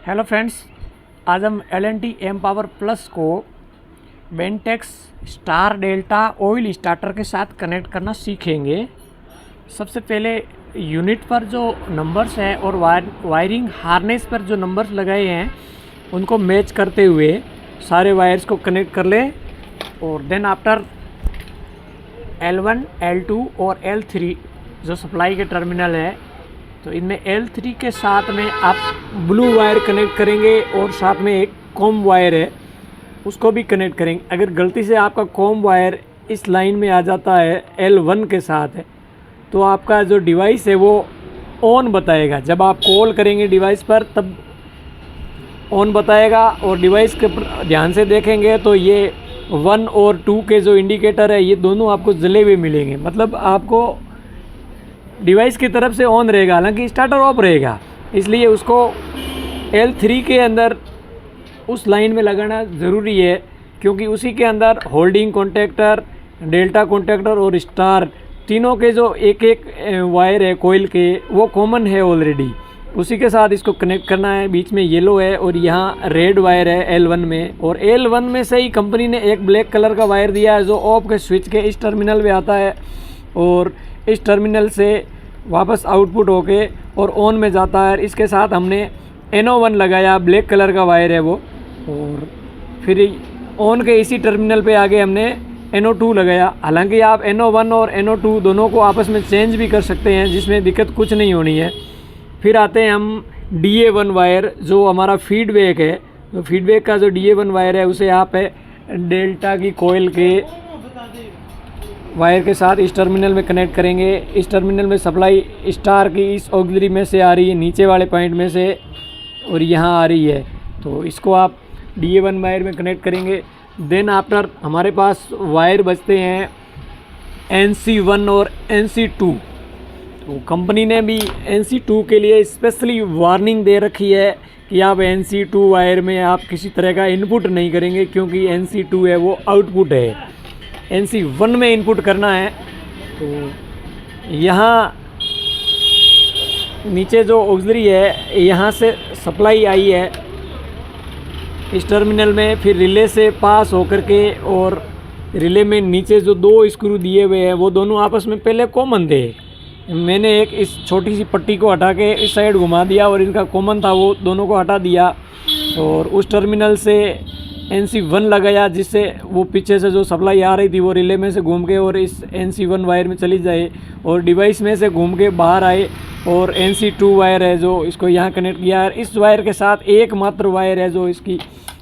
Hello friends, आज हम L&T M power plus को Bentex star delta oil starter के साथ कनेक्ट करना सीखेंगे। सबसे पहले यूनिट पर जो नंबर्स हैं और वायरिंग हार्नेस पर जो नंबर्स लगाए हैं उनको मैच करते हुए सारे वायर्स को कनेक्ट कर लें और देन आफ्टर L1, L2 और L3 जो सप्लाई के टर्मिनल है तो इनमें L3 के साथ में आप ब्लू वायर कनेक्ट करेंगे और साथ में एक कॉम वायर है उसको भी कनेक्ट करेंगे। अगर गलती से आपका कॉम वायर इस लाइन में आ जाता है L1 के साथ है तो आपका जो डिवाइस है वो ऑन बताएगा। जब आप कॉल करेंगे डिवाइस पर तब ऑन बताएगा और डिवाइस के ध्यान से देखेंगे तो ये 1 और 2 के जो इंडिकेटर है ये दोनों आपको जले हुए मिलेंगे, मतलब आपको डिवाइस की तरफ से ऑन रहेगा, हालांकि स्टार्टर ऑफ रहेगा। इसलिए उसको L3 के अंदर उस लाइन में लगाना ज़रूरी है क्योंकि उसी के अंदर होल्डिंग कॉन्टैक्टर, डेल्टा कॉन्टैक्टर और स्टार तीनों के जो एक एक वायर है कोयल के वो कॉमन है ऑलरेडी, उसी के साथ इसको कनेक्ट करना है। बीच में येलो है और यहाँ रेड वायर है L1 में, और L1 में से ही कंपनी ने एक ब्लैक कलर का वायर दिया है जो ऑफ के स्विच के इस टर्मिनल में आता है और इस टर्मिनल से वापस आउटपुट होके और ऑन में जाता है। इसके साथ हमने NO1 लगाया, ब्लैक कलर का वायर है वो, और फिर ऑन के इसी टर्मिनल पे आगे हमने NO2 लगाया। हालांकि आप NO1 और NO2 दोनों को आपस में चेंज भी कर सकते हैं जिसमें दिक्कत कुछ नहीं होनी है। फिर आते हैं हम DA1 वायर जो हमारा फीडबैक है, तो फीडबैक का जो DA1 वायर है उसे आप डेल्टा की कोयल के वायर के साथ इस टर्मिनल में कनेक्ट करेंगे। इस टर्मिनल में सप्लाई स्टार की इस ऑक्सिलरी में से आ रही है, नीचे वाले पॉइंट में से, और यहाँ आ रही है, तो इसको आप DA1 वायर में कनेक्ट करेंगे। देन आफ्टर हमारे पास वायर बचते हैं NC1 और NC2। तो कंपनी ने भी NC2 के लिए स्पेशली वार्निंग दे रखी है कि आप NC2 वायर में आप किसी तरह का इनपुट नहीं करेंगे क्योंकि NC2 है वो आउटपुट है, NC1 में इनपुट करना है। तो यहाँ नीचे जो ऑक्सिलरी है यहाँ से सप्लाई आई है इस टर्मिनल में, फिर रिले से पास होकर के, और रिले में नीचे जो 2 स्क्रू दिए हुए हैं वो दोनों आपस में पहले कॉमन थे। मैंने एक इस छोटी सी पट्टी को हटा के इस साइड घुमा दिया और इनका कॉमन था वो दोनों को हटा दिया और उस टर्मिनल से NC1 लगाया जिससे वो पीछे से जो सप्लाई आ रही थी वो रिले में से घूम के और इस NC1 वायर में चली जाए और डिवाइस में से घूम के बाहर आए, और NC2 वायर है जो इसको यहाँ कनेक्ट किया है। इस वायर के साथ एकमात्र वायर है जो इसकी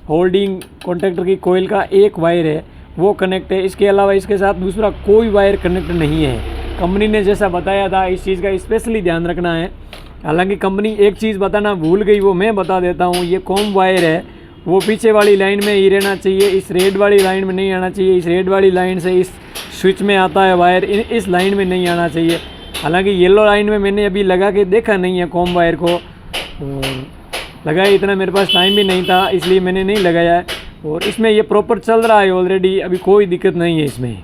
होल्डिंग कॉन्टैक्टर की कोयल का एक वायर है वो कनेक्ट है। इसके अलावा इसके साथ दूसरा कोई वायर कनेक्ट नहीं है। कंपनी ने जैसा बताया था इस चीज़ का स्पेशली ध्यान रखना है। हालांकि कंपनी एक चीज़ बताना भूल गई, वो मैं बता देता हूँ। ये कॉम वायर है वो पीछे वाली लाइन में ही रहना चाहिए, इस रेड वाली लाइन में नहीं आना चाहिए। इस रेड वाली लाइन से इस स्विच में आता है वायर, इस लाइन में नहीं आना चाहिए। हालांकि येलो लाइन में मैंने अभी लगा के देखा नहीं है कॉम वायर को, और लगाया इतना मेरे पास टाइम भी नहीं था इसलिए मैंने नहीं लगाया है, और इसमें ये प्रॉपर चल रहा है ऑलरेडी, अभी कोई दिक्कत नहीं है इसमें।